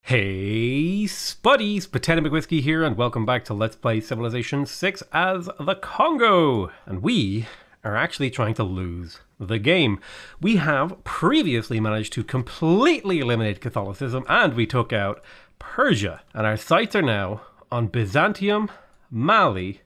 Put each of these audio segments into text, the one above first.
Hey Spuddies, Botanic Whiskey here, and welcome back to Let's Play Civilization 6 as the Congo. And we are actually trying to lose the game. We have previously managed to completely eliminate Catholicism, and we took out Persia. And our sights are now on Byzantium, Mali,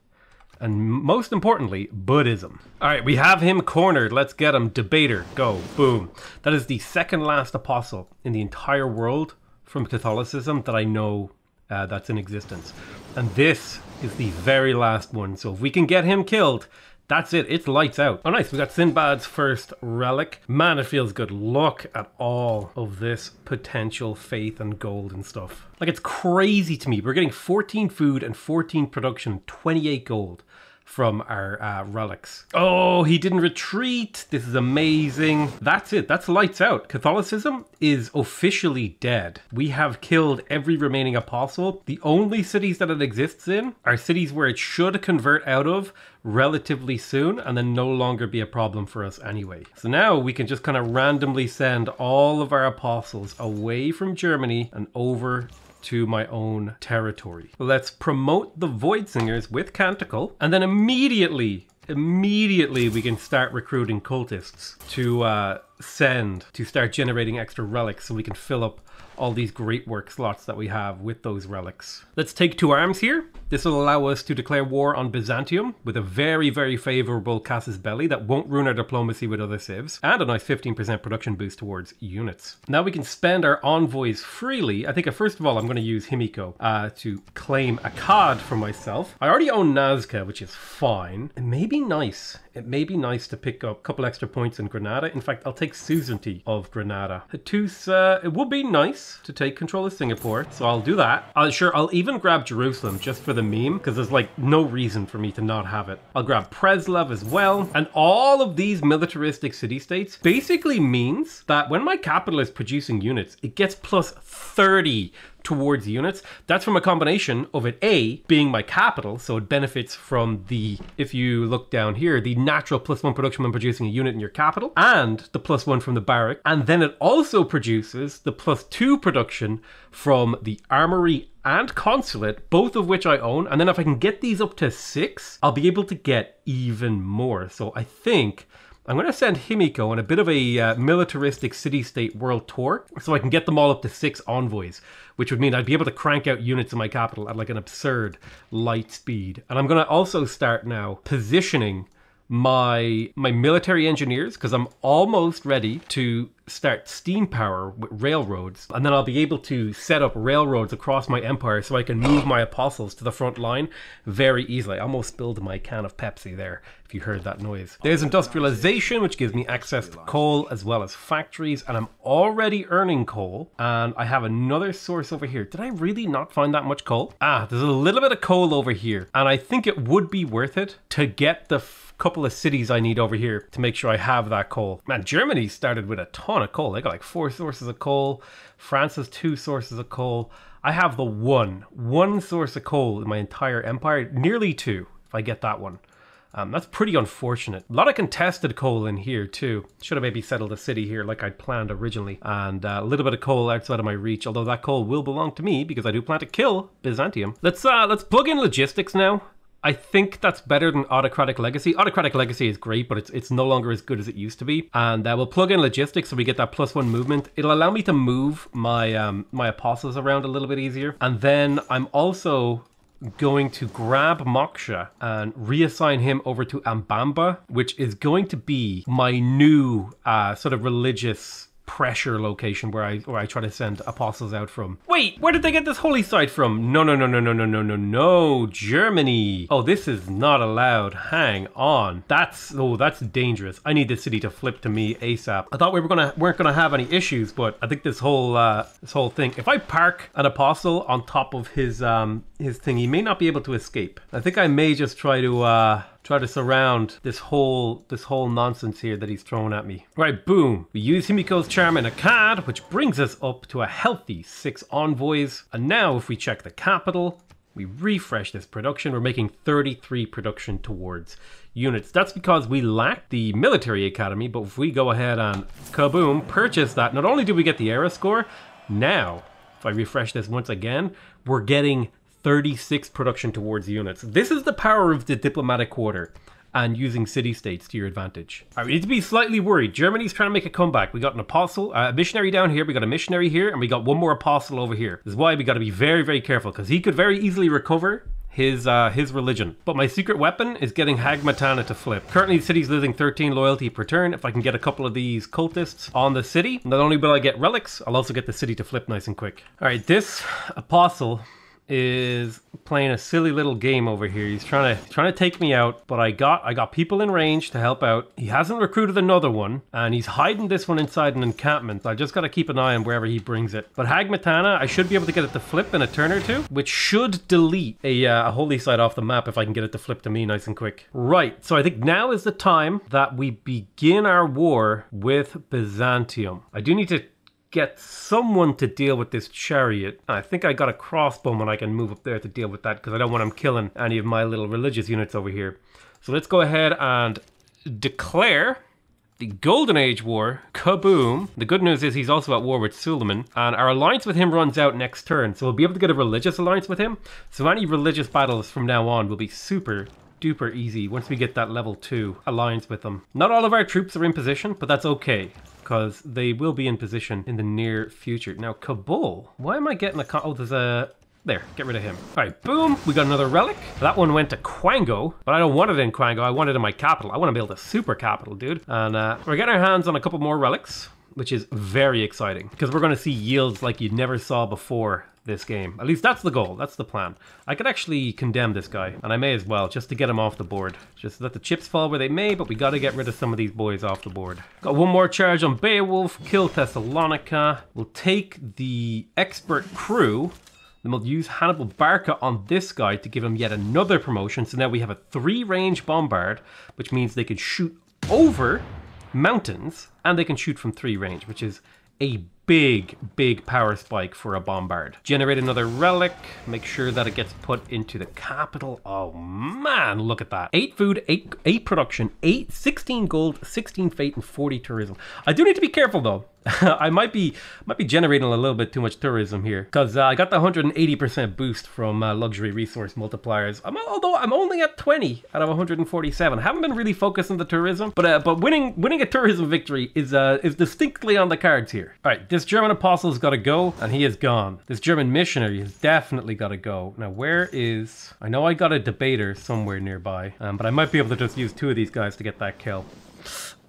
and most importantly, Buddhism. Alright, we have him cornered. Let's get him. Debater. Go. Boom. That is the second last apostle in the entire world from Catholicism that I know that's in existence. And this is the very last one. So if we can get him killed, that's it. It's lights out. Oh, nice. We got Sinbad's first relic. Man, it feels good. Look at all of this potential faith and gold and stuff. Like, it's crazy to me. We're getting 14 food and 14 production, 28 gold from our relics. Oh, he didn't retreat. This is amazing. That's it. That's lights out. Catholicism is officially dead. We have killed every remaining apostle. The only cities that it exists in are cities where it should convert out of relatively soon and then no longer be a problem for us anyway. So now we can just kind of randomly send all of our apostles away from Germany and over to my own territory. Let's promote the Void Singers with Canticle, and then immediately we can start recruiting cultists to send to start generating extra relics so we can fill up all these great work slots that we have with those relics. Let's take 2 arms here. This will allow us to declare war on Byzantium with a very, very favorable casus belli that won't ruin our diplomacy with other civs, and a nice 15% production boost towards units. Now we can spend our envoys freely. I think first of all I'm going to use Himiko to claim Akkad for myself. I already own Nazca, which is fine. It may be nice. It may be nice to pick up a couple extra points in Granada. In fact, I'll take suzerainty of Granada. Hattusa, it would be nice to take control of Singapore, so I'll do that. I'll even grab Jerusalem just for the meme, because there's like no reason for me to not have it. I'll grab Preslav as well. And all of these militaristic city-states basically means that when my capital is producing units, it gets plus 30 towards units. That's from a combination of it being my capital, so it benefits from the, if you look down here, the natural +1 production when producing a unit in your capital, and the +1 from the barrack, and then it also produces the +2 production from the armory and consulate, both of which I own. And then if I can get these up to 6, I'll be able to get even more. So I think I'm going to send Himiko on a bit of a militaristic city-state world tour so I can get them all up to 6 envoys, which would mean I'd be able to crank out units in my capital at like an absurd light speed. And I'm going to also start now positioning my military engineers, because I'm almost ready to start steam power with railroads, and then I'll be able to set up railroads across my empire so I can move my apostles to the front line very easily. I almost spilled my can of Pepsi there, if you heard that noise. There's industrialization, which gives me access to coal as well as factories, and I'm already earning coal, and I have another source over here. Did I really not find that much coal? There's a little bit of coal over here, and I think it would be worth it to get the couple of cities I need over here to make sure I have that coal. Man, Germany started with a ton of coal. They got like 4 sources of coal. France has 2 sources of coal. I have the one source of coal in my entire empire, nearly 2 if I get that one. That's pretty unfortunate. A lot of contested coal in here too. Should have maybe settled a city here like I'd planned originally. And a little bit of coal outside of my reach, although that coal will belong to me because I do plan to kill Byzantium. Let's plug in logistics now. I think that's better than Autocratic Legacy. Autocratic Legacy is great, but it's no longer as good as it used to be. And we'll plug in logistics so we get that +1 movement. It'll allow me to move my my apostles around a little bit easier. And then I'm also going to grab Moksha and reassign him over to Ambamba, which is going to be my new sort of religious pressure location where I try to send apostles out from. Wait, where did they get this holy site from? No, Germany. Oh, this is not allowed. Hang on. That's dangerous. I need this city to flip to me ASAP. I thought we weren't gonna have any issues, but I think this whole thing, if I park an apostle on top of his thing, he may not be able to escape. I think I may just try to surround this whole nonsense here that he's throwing at me. Right, boom. We use Himiko's charm and Akkad, which brings us up to a healthy 6 envoys. And now if we check the capital, we refresh this production, we're making 33 production towards units. That's because we lack the military academy, but if we go ahead and kaboom, purchase that, not only do we get the era score, now if I refresh this once again, we're getting 36 production towards units. This is the power of the diplomatic quarter and using city-states to your advantage. All right, we need to be slightly worried. Germany's trying to make a comeback. We got an apostle, a missionary down here, we got a missionary here, and we got one more apostle over here. This is why we got to be very, very careful, because he could very easily recover his religion. But my secret weapon is getting Hagmatana to flip. Currently the city's losing 13 loyalty per turn. If I can get a couple of these cultists on the city, not only will I get relics, I'll also get the city to flip nice and quick. All right, this apostle is playing a silly little game over here. He's trying to take me out, but I got people in range to help out. He hasn't recruited another one, and he's hiding this one inside an encampment. I just got to keep an eye on wherever he brings it. But Hagmatana, I should be able to get it to flip in a turn or two, which should delete a holy site off the map if I can get it to flip to me nice and quick. Right, so I think now is the time that we begin our war with Byzantium. I do need to get someone to deal with this chariot. I think I got a crossbowman I can move up there to deal with that, because I don't want him killing any of my little religious units over here. So let's go ahead and declare the Golden Age War. Kaboom. The good news is he's also at war with Suleiman, and our alliance with him runs out next turn, so we'll be able to get a religious alliance with him. So any religious battles from now on will be super duper easy once we get that level 2 alliance with them. Not all of our troops are in position, but that's okay, because they will be in position in the near future. Now, Kabul. Why am I getting a... Oh, there's a... There, get rid of him. All right, boom, we got another relic. That one went to Kongo, but I don't want it in Kongo. I want it in my capital. I want to build a super capital, dude. And we're getting our hands on a couple more relics, which is very exciting, because we're going to see yields like you never saw before this game. At least that's the goal. That's the plan. I could actually condemn this guy, and I may as well, just to get him off the board. Just let the chips fall where they may, but we got to get rid of some of these boys off the board. Got one more charge on Beowulf, kill Thessalonica. We'll take the expert crew, then we'll use Hannibal Barca on this guy to give him yet another promotion. So now we have a 3-range bombard, which means they can shoot over mountains, and they can shoot from 3 range, which is a big power spike for a bombard. Generate another relic, make sure that it gets put into the capital. Oh man, look at that. 8 food, 8 production, 16 gold, 16 fate, and 40 tourism. I do need to be careful though. I might be generating a little bit too much tourism here, because I got the 180% boost from luxury resource multipliers. Although I'm only at 20 out of 147. I haven't been really focused on the tourism, but winning a tourism victory is distinctly on the cards here. All right, this German apostle's got to go, and he is gone. This German missionary has definitely got to go. Now, where is... I know I got a debater somewhere nearby, but I might be able to just use 2 of these guys to get that kill.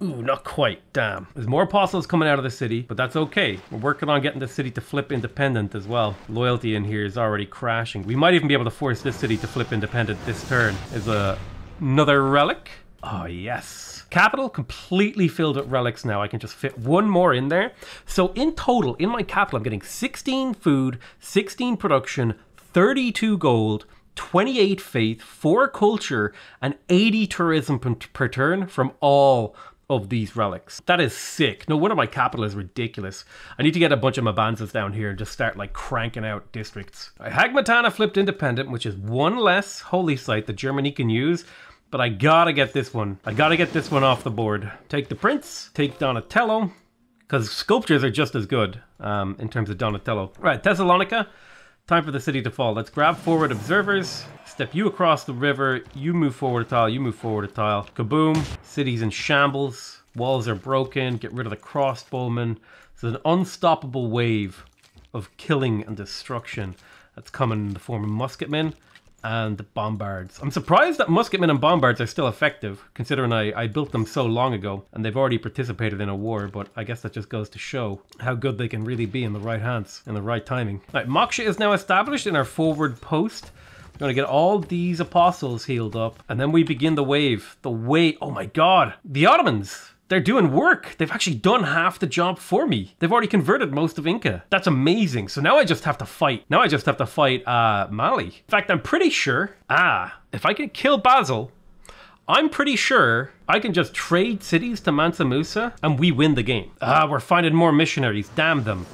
Ooh, not quite. Damn. There's more apostles coming out of the city, but that's okay. We're working on getting the city to flip independent as well. Loyalty in here is already crashing. We might even be able to force this city to flip independent this turn. Is another relic. Oh, yes. Capital completely filled with relics now. I can just fit one more in there. So in total, in my capital, I'm getting 16 food, 16 production, 32 gold, 28 faith, 4 culture, and 80 tourism per turn from all of these relics. That is sick. No wonder my capital is ridiculous. I need to get a bunch of Mabanzas down here and just start like cranking out districts. Hagmatana flipped independent, which is 1 less holy site that Germany can use. But I gotta get this one. I gotta get this one off the board. Take the prince, take Donatello, because sculptures are just as good in terms of Donatello. Right, Thessalonica. Time for the city to fall. Let's grab forward observers. Step you across the river. You move forward a tile. You move forward a tile. Kaboom. City's in shambles. Walls are broken. Get rid of the crossbowmen. It's an unstoppable wave of killing and destruction that's coming in the form of musketmen and bombards. I'm surprised that musketmen and bombards are still effective, considering I built them so long ago and they've already participated in a war, but I guess that just goes to show how good they can really be in the right hands, in the right timing. Right, Moksha is now established in our forward post. We're going to get all these apostles healed up, and then we begin the wave. Oh my god! The Ottomans! They're doing work. They've actually done half the job for me. They've already converted most of Inca. That's amazing. So now I just have to fight. Mali. In fact, I'm pretty sure, if I can kill Basil, I'm pretty sure I can just trade cities to Mansa Musa and we win the game. We're finding more missionaries. Damn them.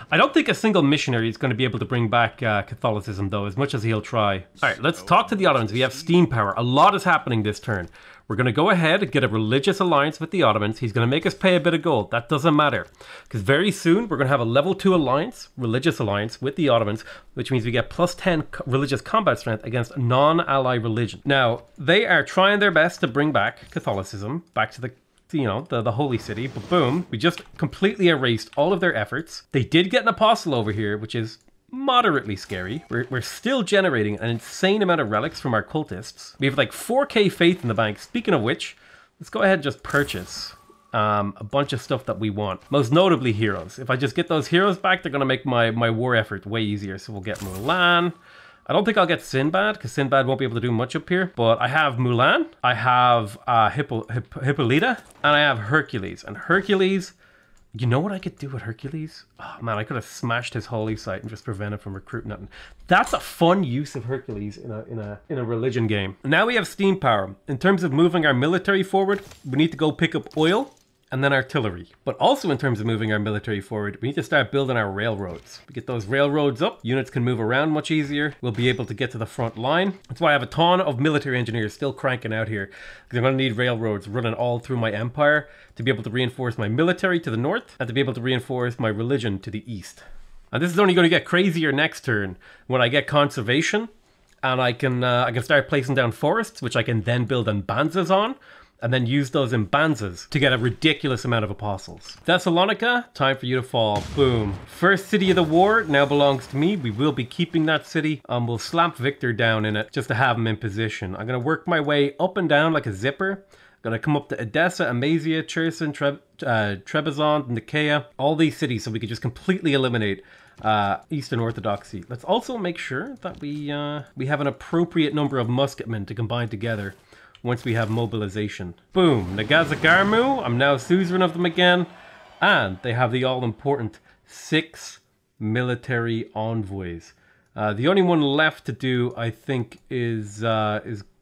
I don't think a single missionary is going to be able to bring back Catholicism, though, as much as he'll try. All right, let's talk to the Ottomans. We have steam power. A lot is happening this turn. We're going to go ahead and get a religious alliance with the Ottomans. He's going to make us pay a bit of gold. That doesn't matter. Because very soon, we're going to have a level 2 alliance, religious alliance, with the Ottomans, which means we get plus 10 religious combat strength against non-ally religion. Now, they are trying their best to bring back Catholicism, back to the the holy city, but boom, we just completely erased all of their efforts. They did get an apostle over here, which is moderately scary. We're still generating an insane amount of relics from our cultists. We have like 4k faith in the bank. Speaking of which, let's go ahead and just purchase a bunch of stuff that we want. Most notably heroes. If I just get those heroes back, they're going to make my war effort way easier. So we'll get Mulan. I don't think I'll get Sinbad, because Sinbad won't be able to do much up here. But I have Mulan, I have Hippolyta, and I have Hercules. And Hercules, you know what I could do with Hercules? Oh man, I could have smashed his holy site and just prevented from recruiting nothing. That's a fun use of Hercules in a religion game. Now we have steam power. In terms of moving our military forward, we need to go pick up oil and then artillery. But also in terms of moving our military forward, we need to start building our railroads. We get those railroads up, units can move around much easier. We'll be able to get to the front line. That's why I have a ton of military engineers still cranking out here, because I'm going to need railroads running all through my empire to be able to reinforce my military to the north and to be able to reinforce my religion to the east. And this is only going to get crazier next turn when I get conservation and I can start placing down forests, which I can then build Mbanzas on, and then use those Mbanzas to get a ridiculous amount of apostles. Thessalonica, time for you to fall. Boom. First city of the war now belongs to me. We will be keeping that city. We'll slap Victor down in it just to have him in position. I'm going to work my way up and down like a zipper. I'm going to come up to Edessa, Amasia, Cherson, Trebizond, Nicaea. All these cities so we can just completely eliminate Eastern Orthodoxy. Let's also make sure that we have an appropriate number of musketmen to combine together once we have mobilization. Boom, Nagazagarmu, I'm now suzerain of them again, and they have the all-important 6 military envoys. The only one left to do, I think, is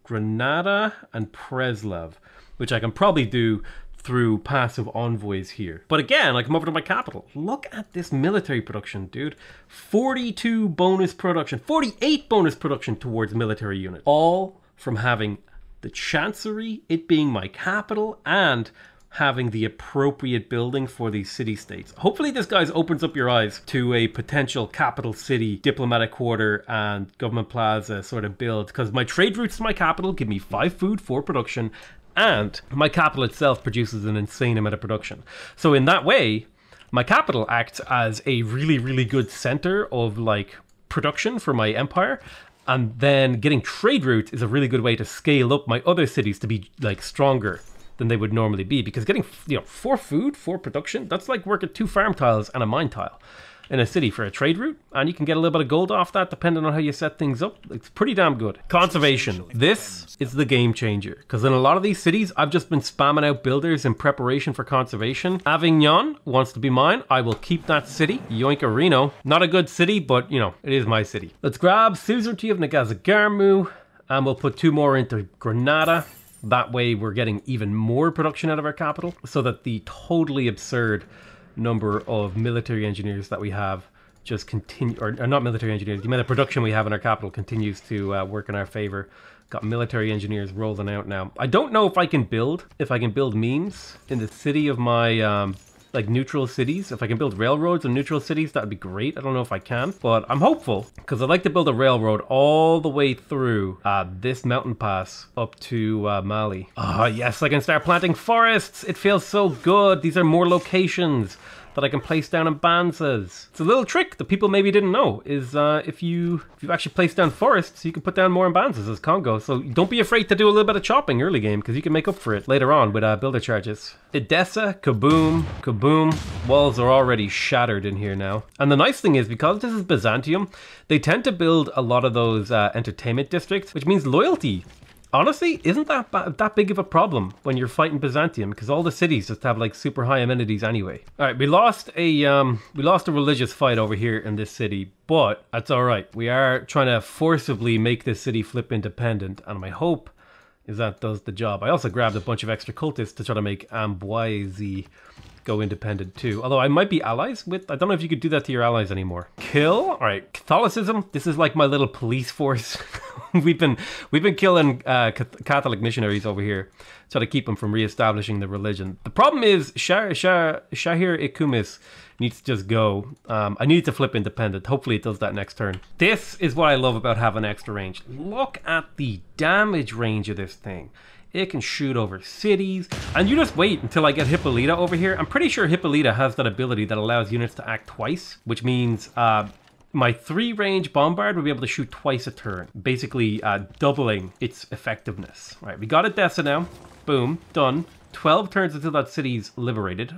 Granada and Preslav, which I can probably do through passive envoys here. But again, I come over to my capital. Look at this military production, dude. 42 bonus production, 48 bonus production towards military units, all from having the Chancery, it being my capital, and having the appropriate building for these city-states. Hopefully this, guys, opens up your eyes to a potential capital city, diplomatic quarter, and government plaza sort of build, because my trade routes to my capital give me 5 food, 4 production, and my capital itself produces an insane amount of production. So in that way, my capital acts as a really, really good center of like production for my empire. And then getting trade routes is a really good way to scale up my other cities to be like stronger than they would normally be. Because getting 4 food, 4 production, that's like working 2 farm tiles and a mine tile in a city for a trade route. And you can get a little bit of gold off that depending on how you set things up. It's pretty damn good. Conservation. This is the game changer. Because in a lot of these cities, I've just been spamming out builders in preparation for conservation. Avignon wants to be mine. I will keep that city. Yoinkarino. Not a good city, but it is my city. Let's grab suzerainty of Nagazagarmu. And we'll put 2 more into Granada. That way we're getting even more production out of our capital. So that the totally absurd number of military engineers that we have just continue, or not military engineers, the amount of production we have in our capital continues to work in our favor. Got military engineers rolling out now. I don't know if I can build means in the city of my like neutral cities. If I can build railroads in neutral cities, that would be great. I don't know if I can, but I'm hopeful, because I'd like to build a railroad all the way through this mountain pass up to Mali. Oh yes, I can start planting forests. It feels so good. These are more locations that I can place down in Mbanzas. It's a little trick that people maybe didn't know, is if you actually place down forests, you can put down more Mbanzas as Congo. So don't be afraid to do a little bit of chopping early game, because you can make up for it later on with builder charges. Edessa, kaboom, kaboom. Walls are already shattered in here now. And the nice thing is, because this is Byzantium, they tend to build a lot of those entertainment districts, which means loyalty honestly isn't that big of a problem when you're fighting Byzantium, because all the cities just have like super high amenities anyway. All right, we lost a religious fight over here in this city, but that's all right. We are trying to forcibly make this city flip independent, and my hope is that does the job. I also grabbed a bunch of extra cultists to try to make Amboise go independent too. Although I might be allies with, I don't know if you could do that to your allies anymore. Kill. All right, Catholicism. This is like my little police force. we've been killing Catholic missionaries over here, try to keep them from reestablishing the religion. The problem is Shahir Ikumis needs to just go. I need to flip independent. Hopefully it does that next turn. This is what I love about having extra range. Look at the damage range of this thing. It can shoot over cities. And you just wait until I get Hippolyta over here. I'm pretty sure Hippolyta has that ability that allows units to act twice, which means my 3-range bombard will be able to shoot twice a turn, basically doubling its effectiveness. All right, we got Edessa now. Boom, done. 12 turns until that city's liberated.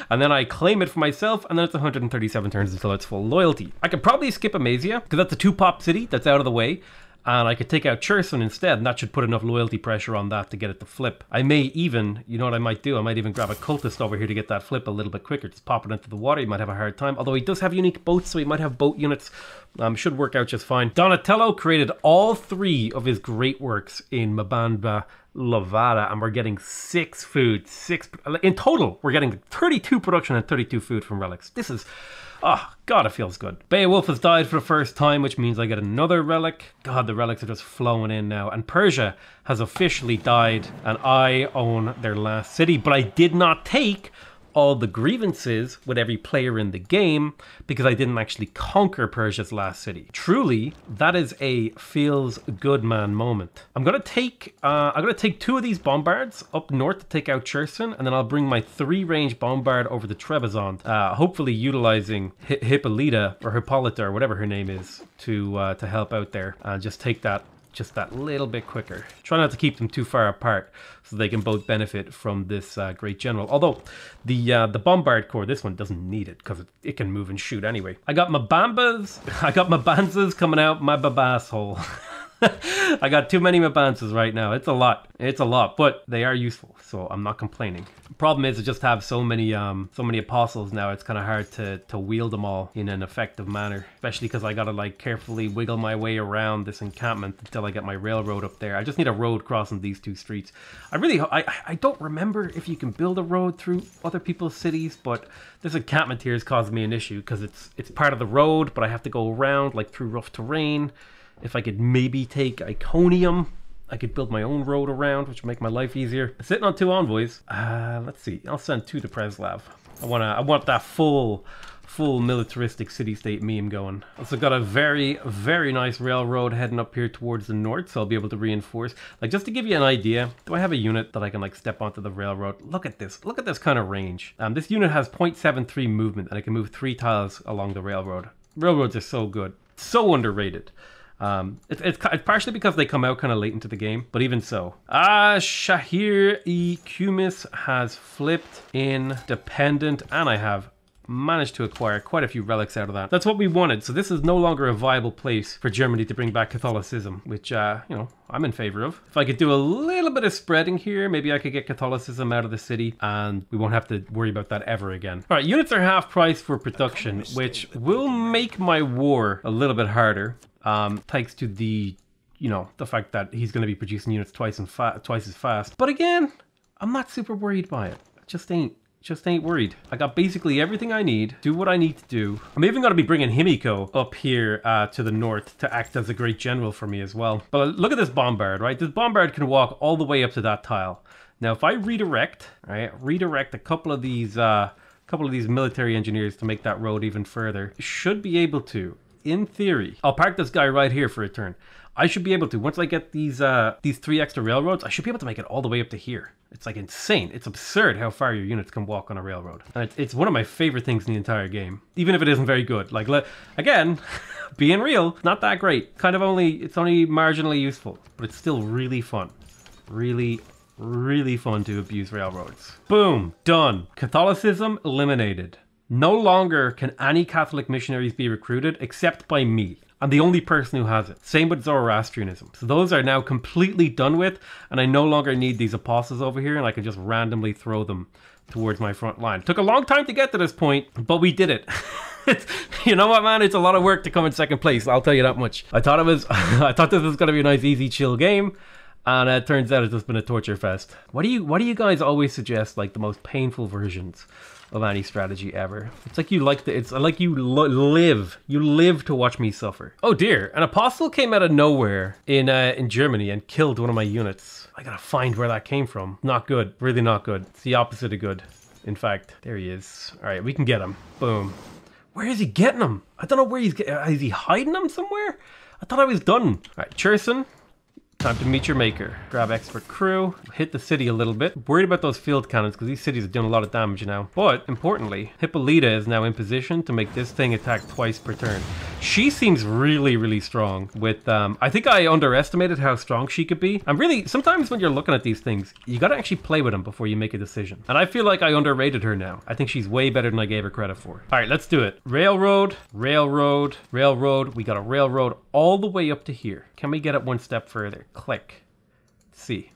And then I claim it for myself, and then it's 137 turns until it's full loyalty. I could probably skip Amazia, because that's a 2-pop city that's out of the way. And I could take out Cherson instead, and that should put enough loyalty pressure on that to get it to flip. I may even, you know what I might do? I might even grab a cultist over here to get that flip a little bit quicker. Just pop it into the water, you might have a hard time. Although he does have unique boats, so he might have boat units. Should work out just fine. Donatello created all 3 of his great works in Mabamba Lavada, and we're getting 6 food. In total, we're getting 32 production and 32 food from relics. This is... oh, God, it feels good. Beowulf has died for the first time, which means I get another relic. God, the relics are just flowing in now. And Persia has officially died, and I own their last city. But I did not take all the grievances with every player in the game because I didn't actually conquer Persia's last city. Truly, that is a feels good man moment. I'm gonna take 2 of these bombards up north to take out Cherson, and then I'll bring my 3-range bombard over to Trebizond, hopefully utilizing Hippolyta or Hippolyta or whatever her name is to help out there and just take that just that little bit quicker. Try not to keep them too far apart so they can both benefit from this great general. Although the Bombard Corps, this one doesn't need it because it can move and shoot anyway. I got my Banzas coming out my babasshole. I got too many Mabanzas right now. It's a lot, but they are useful, so I'm not complaining. The problem is I just have so many apostles now. It's kind of hard to wield them all in an effective manner, especially because I gotta like carefully wiggle my way around this encampment until I get my railroad up there. I just need a road crossing these 2 streets. I don't remember if you can build a road through other people's cities, but this encampment here is causing me an issue because it's part of the road, but I have to go around like through rough terrain. If I could maybe take Iconium, I could build my own road around, which would make my life easier. Sitting on 2 envoys. Let's see. I'll send 2 to Preslav. I want that full militaristic city-state meme going. Also got a very, very nice railroad heading up here towards the north, so I'll be able to reinforce. Like, just to give you an idea, do I have a unit that I can like step onto the railroad? Look at this kind of range. This unit has 0.73 movement, and it can move 3 tiles along the railroad. Railroads are so good. So underrated. It's partially because they come out kind of late into the game, but even so. Shahir Kumis has flipped independent, and I have managed to acquire quite a few relics out of that. That's what we wanted, so this is no longer a viable place for Germany to bring back Catholicism, which, you know, I'm in favor of. If I could do a little bit of spreading here, maybe I could get Catholicism out of the city, and we won't have to worry about that ever again. All right, units are half price for production, which will make my war a little bit harder. Thanks to the, you know, the fact that he's going to be producing units twice as fast. But again, I'm not super worried by it. Just ain't worried. I got basically everything I need. Do what I need to do. I'm even going to be bringing Himiko up here to the north to act as a great general for me as well. But look at this bombard, right? This bombard can walk all the way up to that tile. Now, if I redirect a couple of these military engineers to make that road even further, should be able to. In theory, I'll park this guy right here for a turn. I should be able to, once I get these 3 extra railroads, I should be able to make it all the way up to here. It's like insane. It's absurd how far your units can walk on a railroad. And it's one of my favorite things in the entire game, even if it isn't very good. Like, again, being real, not that great. It's only marginally useful, but it's still really fun. Really, really fun to abuse railroads. Boom, done. Catholicism eliminated. No longer can any Catholic missionaries be recruited except by me. I'm the only person who has it. Same with Zoroastrianism. So those are now completely done with, and I no longer need these apostles over here, and I can just randomly throw them towards my front line. Took a long time to get to this point, but we did it. You know what, man? It's a lot of work to come in second place. I'll tell you that much. I thought this was gonna be a nice, easy, chill game. And it turns out it's just been a torture fest. What do you guys always suggest, like, the most painful versions of any strategy ever. It's like you like the, it's like you live to watch me suffer. Oh dear, an apostle came out of nowhere in Germany and killed one of my units. I gotta find where that came from. Not good, really not good. It's the opposite of good. In fact, there he is. All right, we can get him. Boom. Where is he getting him? I don't know where he's getting. Is he hiding him somewhere? I thought I was done. All right, Cherson. Time to meet your maker. Grab expert crew, hit the city a little bit. Worried about those field cannons because these cities are doing a lot of damage now. But importantly, Hippolyta is now in position to make this thing attack twice per turn. She seems really, really strong with, I think I underestimated how strong she could be. I'm really, sometimes when you're looking at these things, you gotta actually play with them before you make a decision. And I feel like I underrated her now. I think she's way better than I gave her credit for. All right, let's do it. Railroad, railroad, railroad. We got a railroad all the way up to here. Can we get it one step further? Click. Let's see.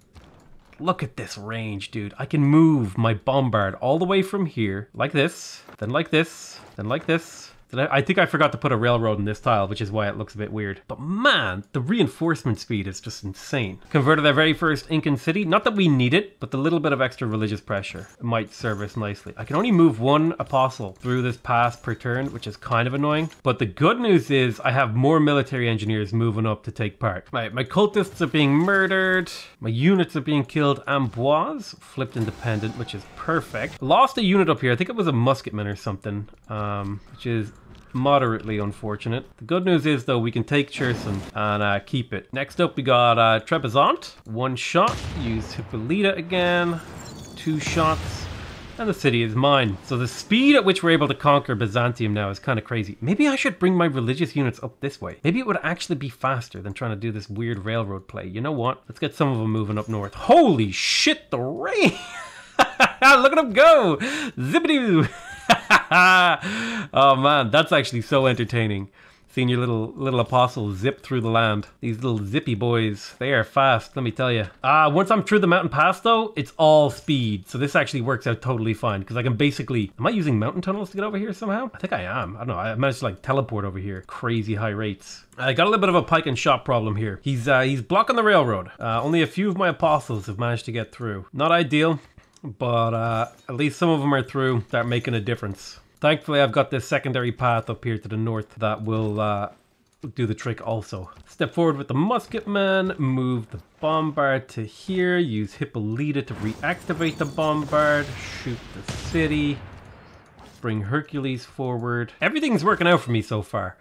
Look at this range, dude. I can move my bombard all the way from here, like this, then like this, then like this. I think I forgot to put a railroad in this tile, which is why it looks a bit weird. But man, the reinforcement speed is just insane. Converted our very first Incan city. Not that we need it, but the little bit of extra religious pressure might serve us nicely. I can only move one apostle through this pass per turn, which is kind of annoying. But the good news is I have more military engineers moving up to take part. Right, my cultists are being murdered. My units are being killed. Amboise flipped independent, which is perfect. Lost a unit up here. I think it was a musketman or something, which is moderately unfortunate. The good news is though we can take Cherson and keep it. Next up we got Trebizond. One shot, use Hippolyta again. 2 shots, and the city is mine. So the speed at which we're able to conquer Byzantium now is kind of crazy. Maybe I should bring my religious units up this way. Maybe it would actually be faster than trying to do this weird railroad play. You know what? Let's get some of them moving up north. Holy shit, the rain! Look at them go! Zippity-doo! Oh man, that's actually so entertaining. Seeing your little apostle zip through the land. These little zippy boys, they are fast, let me tell you. Once I'm through the mountain pass though, it's all speed. So this actually works out totally fine because I can basically, am I using mountain tunnels to get over here somehow? I think I am. I don't know, I managed to like teleport over here. Crazy high rates. I got a little bit of a pike and shot problem here. He's blocking the railroad. Only a few of my apostles have managed to get through. Not ideal, but at least some of them are through. Start making a difference. Thankfully, I've got this secondary path up here to the north that will do the trick also. Step forward with the musketman, move the bombard to here, use Hippolyta to reactivate the bombard, shoot the city, bring Hercules forward. Everything's working out for me so far.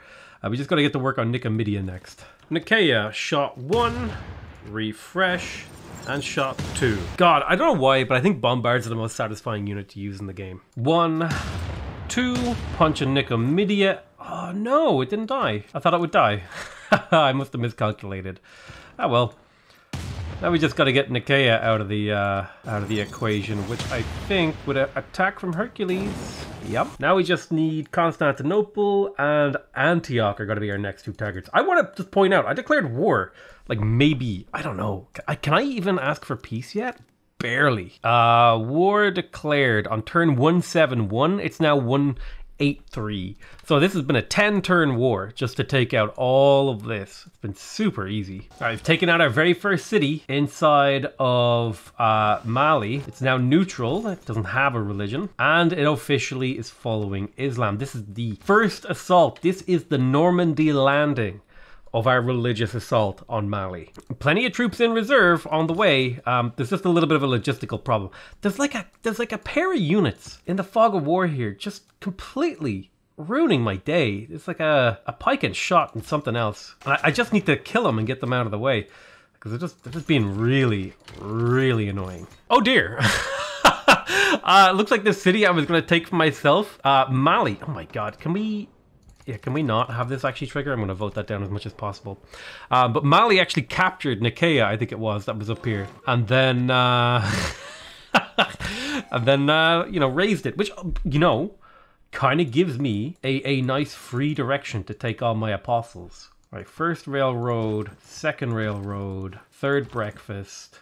We just got to get to work on Nicomedia next. Nicaea, shot 1, refresh, and shot 2. God, I don't know why, but I think bombards are the most satisfying unit to use in the game. 1, 2, punch a Nicomedia. Oh no, it didn't die. I thought it would die. I must have miscalculated. Ah well. Now we just got to get Nicaea out of the equation, which I think would attack from Hercules. Yep. Now we just need Constantinople and Antioch are going to be our next 2 targets. I want to just point out, I declared war. Like maybe, I don't know. Can I even ask for peace yet? Barely. War declared on turn 171. It's now 183. So this has been a 10-turn war just to take out all of this. It's been super easy. All right, I've taken out our very first city inside of Mali. It's now neutral. It doesn't have a religion. And it officially is following Islam. This is the first assault. This is the Normandy landing of our religious assault on Mali. Plenty of troops in reserve on the way. There's just a little bit of a logistical problem. There's like a pair of units in the fog of war here, just completely ruining my day. It's like a pike and shot and something else. I just need to kill them and get them out of the way because they're just being really, really annoying. Oh dear. Looks like this city I was gonna take for myself. Mali. Oh my God. Can we not have this actually trigger? I'm going to vote that down as much as possible. But Mali actually captured Nicaea, I think it was, that was up here. And then, you know, raised it, which, you know, kind of gives me a nice free direction to take all my apostles. All right, first railroad, second railroad, third breakfast,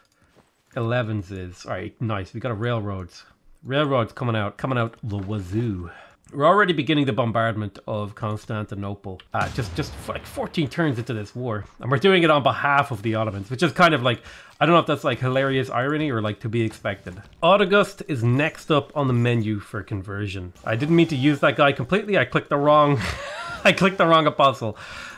11s is. All right, nice. We got a railroads. Railroads coming out the wazoo. We're already beginning the bombardment of Constantinople. Just like 14 turns into this war. And we're doing it on behalf of the Ottomans, which is kind of like, I don't know if that's like hilarious irony or like to be expected. August is next up on the menu for conversion. I didn't mean to use that guy completely. I clicked the wrong, I clicked the wrong apostle.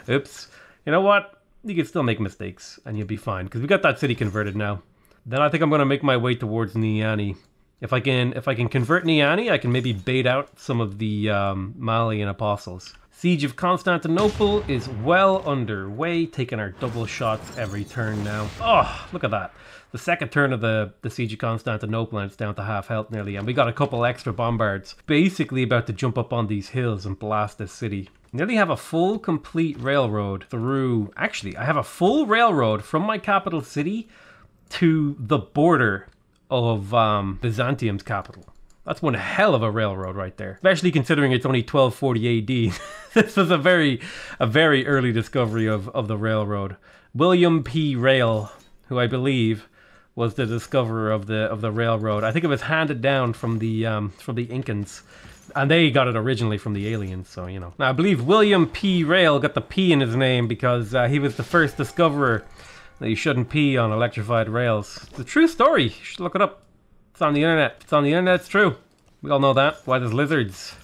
Oops. You know what? You can still make mistakes and you'll be fine because we got that city converted now. Then I think I'm going to make my way towards Niani. If I can convert Niani, I can maybe bait out some of the Malian apostles. Siege of Constantinople is well underway, taking our double shots every turn now. Oh, look at that. The second turn of the Siege of Constantinople and it's down to half health nearly, and we got a couple extra bombards. Basically about to jump up on these hills and blast this city. Nearly have a full complete railroad through... Actually, I have a full railroad from my capital city to the border of Byzantium's capital. That's one hell of a railroad right there. Especially considering it's only 1240 AD. This was a very early discovery of the railroad. William P. Rail, who I believe was the discoverer of the railroad. I think it was handed down from the Incans. And they got it originally from the aliens, so you know. Now I believe William P. Rail got the P in his name because he was the first discoverer that you shouldn't pee on electrified rails. It's a true story. You should look it up. It's on the internet. It's on the internet. It's true. We all know that. Why there's lizards.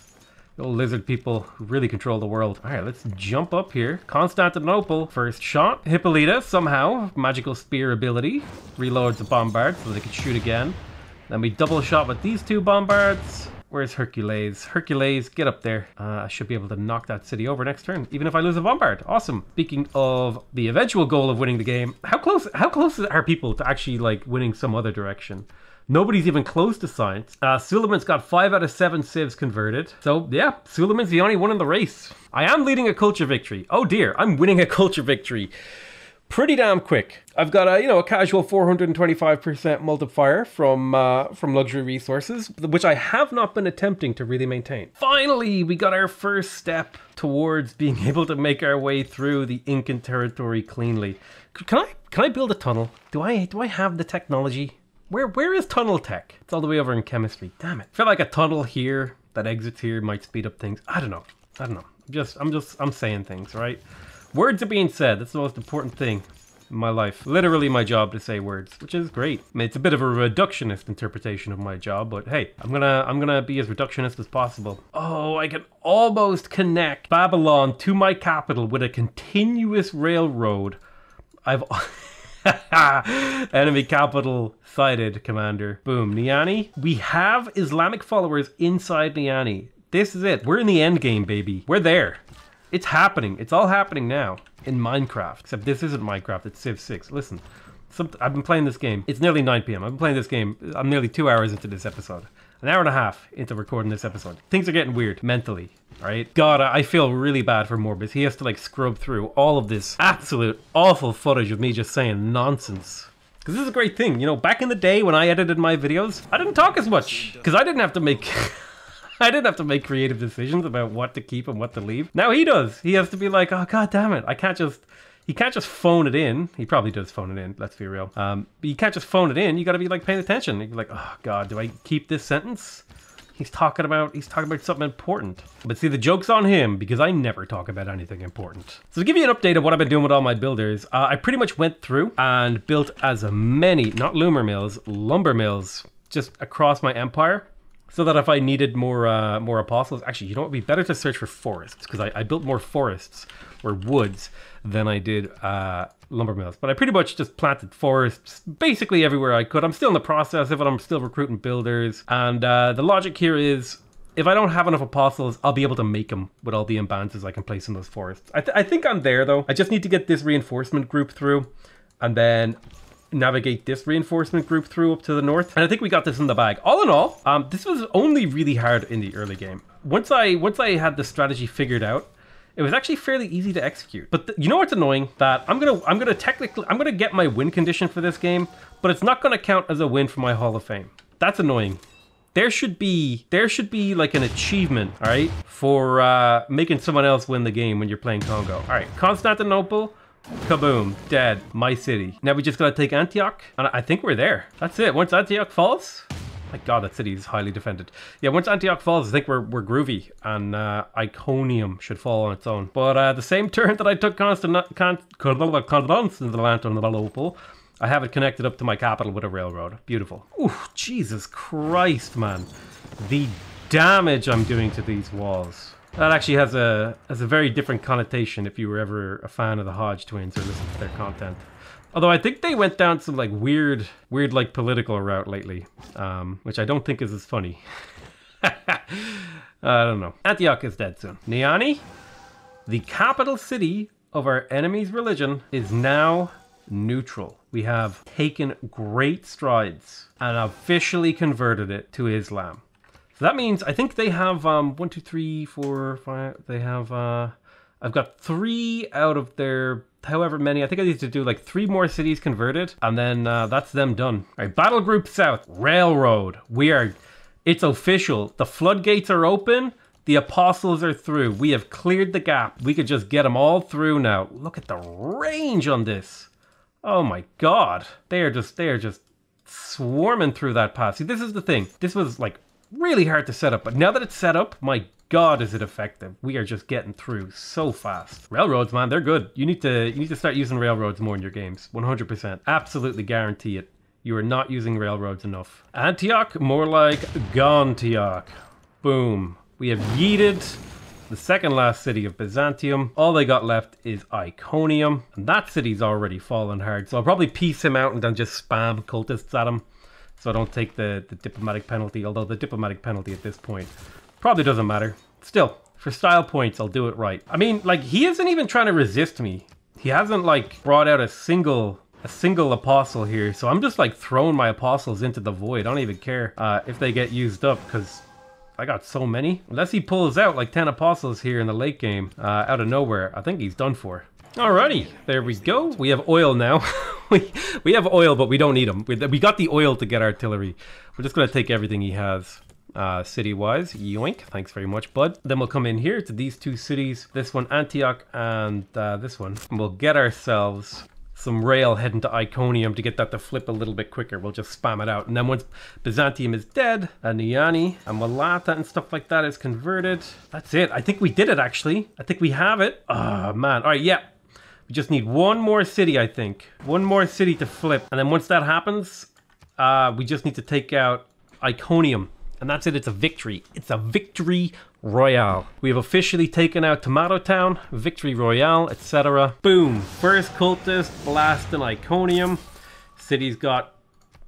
The old lizard people who really control the world. All right, let's jump up here. Constantinople. First shot. Hippolyta, somehow. Magical spear ability. Reloads the bombard so they can shoot again. Then we double shot with these two bombards. Where's Hercules? Hercules, get up there. I should be able to knock that city over next turn, even if I lose a bombard. Awesome. Speaking of the eventual goal of winning the game, how close are people to actually like winning some other direction? Nobody's even close to science. Suleiman's got 5 out of 7 civs converted. So yeah, Suleiman's the only one in the race. I am leading a culture victory. Oh dear, I'm winning a culture victory. Pretty damn quick. I've got a casual 425% multiplier from luxury resources, which I have not been attempting to really maintain. Finally, we got our first step towards being able to make our way through the Incan territory cleanly. Can I build a tunnel? Do I have the technology? Where is tunnel tech? It's all the way over in chemistry. Damn it. I feel like a tunnel here that exits here might speed up things. I don't know. I'm saying things, right? Words are being said. That's the most important thing in my life. Literally my job to say words, which is great. I mean, it's a bit of a reductionist interpretation of my job, but hey, I'm gonna be as reductionist as possible. Oh, I can almost connect Babylon to my capital with a continuous railroad. I've enemy capital sighted, Commander. Boom, Niani. We have Islamic followers inside Niani. This is it. We're in the end game, baby. We're there. It's happening. It's all happening now in Minecraft. Except this isn't Minecraft, it's Civ 6. Listen, I've been playing this game. It's nearly 9 p.m. I've been playing this game. I'm nearly 2 hours into this episode. An hour and a half into recording this episode. Things are getting weird mentally, right? God, I feel really bad for Morbus. He has to like scrub through all of this absolute awful footage of me just saying nonsense. Because this is a great thing. You know, back in the day when I edited my videos, I didn't talk as much. Because I didn't have to make... I didn't have to make creative decisions about what to keep and what to leave. Now he does. He has to be like, oh god damn it, he can't just phone it in. He probably does phone it in, let's be real. But you can't just phone it in, you gotta be like paying attention. You're like, oh god, do I keep this sentence? He's talking about something important. But see, the joke's on him because I never talk about anything important. So to give you an update of what I've been doing with all my builders, I pretty much went through and built as many, not loomer mills, lumber mills, just across my empire. So that if I needed more apostles, actually, you know what would be better to search for forests, because I built more forests or woods than I did lumber mills. But I pretty much just planted forests basically everywhere I could. I'm still in the process of it. I'm still recruiting builders. And the logic here is, if I don't have enough apostles, I'll be able to make them with all the imbalances I can place in those forests. I think I'm there, though. I just need to get this reinforcement group through, and then navigate this reinforcement group through up to the north, and I think we got this in the bag. All in all, this was only really hard in the early game. Once I had the strategy figured out, it was actually fairly easy to execute. But you know what's annoying? That I'm gonna get my win condition for this game, but it's not gonna count as a win for my Hall of Fame. That's annoying. There should be like an achievement, all right, for making someone else win the game when you're playing Congo. All right, Constantinople. Kaboom, dead, my city. Now we just gotta take Antioch, and I think we're there. That's it. Once Antioch falls, My god, that city is highly defended. Yeah, once Antioch falls, I think we're groovy, and Iconium should fall on its own. But the same turn that I took Constantinople, I have it connected up to my capital with a railroad. Beautiful. Ooh, Jesus Christ, man. The damage I'm doing to these walls. That actually has a very different connotation if you were ever a fan of the Hodge twins or listened to their content. Although I think they went down some like weird like political route lately, which I don't think is as funny. I don't know. Antioch is dead soon. Niani, the capital city of our enemy's religion, is now neutral. We have taken great strides and officially converted it to Islam. So that means I think they have 1, 2, 3, 4, 5. They have I've got 3 out of their however many. I think I need to do like 3 more cities converted, and then that's them done. All right, Battle Group South, Railroad. It's official. The floodgates are open. The apostles are through. We have cleared the gap. We could just get them all through now. Look at the range on this. Oh my god. They are just swarming through that pass. See, this is the thing. This was like really hard to set up, but now that it's set up, my god, is it effective. We are just getting through so fast. Railroads, man, they're good. You need to start using railroads more in your games. 100%. Absolutely guarantee it. You are not using railroads enough. Antioch, more like Gontiok. Boom. We have yeeted the second last city of Byzantium. All they got left is Iconium, and that city's already fallen hard. So I'll probably piece him out and then just spam cultists at him, so I don't take the diplomatic penalty, although the diplomatic penalty at this point probably doesn't matter. Still, for style points, I'll do it right. I mean, like, he isn't even trying to resist me. He hasn't, like, brought out a single apostle here, so I'm just, like, throwing my apostles into the void. I don't even care if they get used up, because I got so many. Unless he pulls out, like, 10 apostles here in the late game out of nowhere, I think he's done for. Alrighty, there we go. We have oil now. we have oil, but we don't need them. We got the oil to get artillery. We're just going to take everything he has. City-wise, yoink, thanks very much, bud. Then we'll come in here to these 2 cities, this one Antioch and this one, and we'll get ourselves some rail heading to Iconium to get that to flip a little bit quicker. We'll just spam it out, and then once Byzantium is dead, Niani and Malata and stuff like that is converted. That's it. I think we did it, actually. I think we have it. Oh man. All right, yeah, we just need 1 more city, I think. 1 more city to flip, and then once that happens, we just need to take out Iconium. And that's it, it's a victory. It's a victory royale. We have officially taken out Tomato Town, victory royale, etc. Boom, first cultist, blast in Iconium. City's got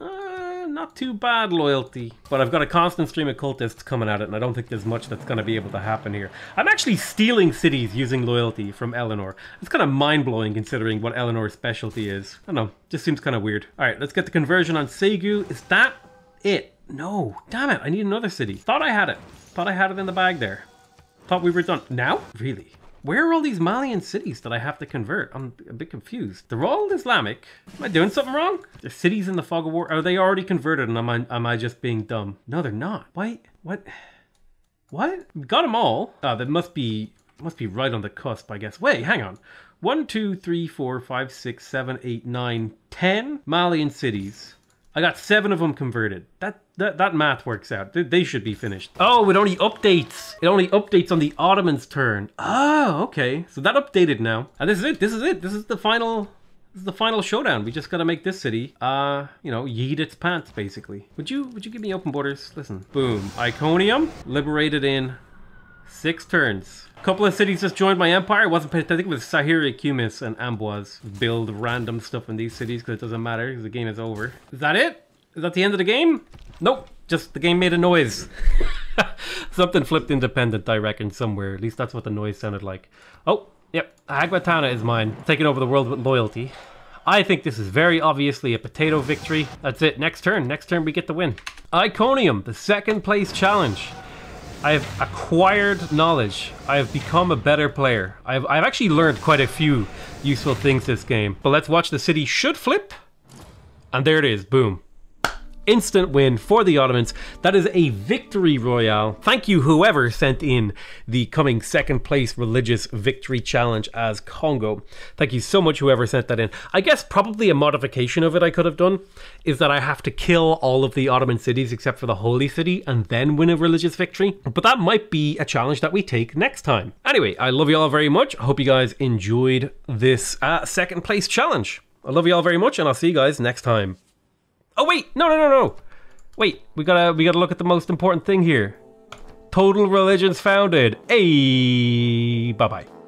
not too bad loyalty, but I've got a constant stream of cultists coming at it, and I don't think there's much that's going to be able to happen here. I'm actually stealing cities using loyalty from Eleanor. It's kind of mind-blowing considering what Eleanor's specialty is. I don't know, just seems kind of weird. All right, let's get the conversion on Segu. Is that it? No, damn it, I need another city. Thought I had it. Thought I had it in the bag there. Thought we were done. Now? Really? Where are all these Malian cities that I have to convert? I'm a bit confused. They're all Islamic. Am I doing something wrong? There's cities in the fog of war. Are they already converted and am I just being dumb? No, they're not. Wait, what? What? We got them all. Oh, that must be right on the cusp, I guess. Wait, hang on. 1, 2, 3, 4, 5, 6, 7, 8, 9, 10 Malian cities. I got 7 of them converted. That math works out. They should be finished. Oh, it only updates. It only updates on the Ottomans' turn. Oh, okay. So that updated now. And this is it. This is it. This is the final showdown. We just gotta make this city, you know, yeet its pants, basically. Would you give me open borders? Listen. Boom. Iconium liberated in 6 turns. A couple of cities just joined my empire. It wasn't, I think it was Sahiri, Cumis, and Amboise. Build random stuff in these cities because it doesn't matter because the game is over. Is that it? Is that the end of the game? Nope. Just the game made a noise. Something flipped independent, I reckon, somewhere. At least that's what the noise sounded like. Oh, yep. Agbatana is mine. Taking over the world with loyalty. I think this is very obviously a potato victory. That's it. Next turn. Next turn we get the win. Iconium, the 2nd place challenge. I have acquired knowledge. I have become a better player. I've actually learned quite a few useful things this game. But let's watch the city should flip. And there it is. Boom. Instant win for the Ottomans. That is a victory royale. Thank you whoever sent in the coming second place religious victory challenge as Kongo. Thank you so much whoever sent that in. I guess probably a modification of it I could have done is that I have to kill all of the Ottoman cities except for the Holy City and then win a religious victory. But that might be a challenge that we take next time. Anyway, I love you all very much. I hope you guys enjoyed this second place challenge. I love you all very much, and I'll see you guys next time. Oh wait, no. Wait, we gotta look at the most important thing here. Total religions founded. Hey, bye-bye.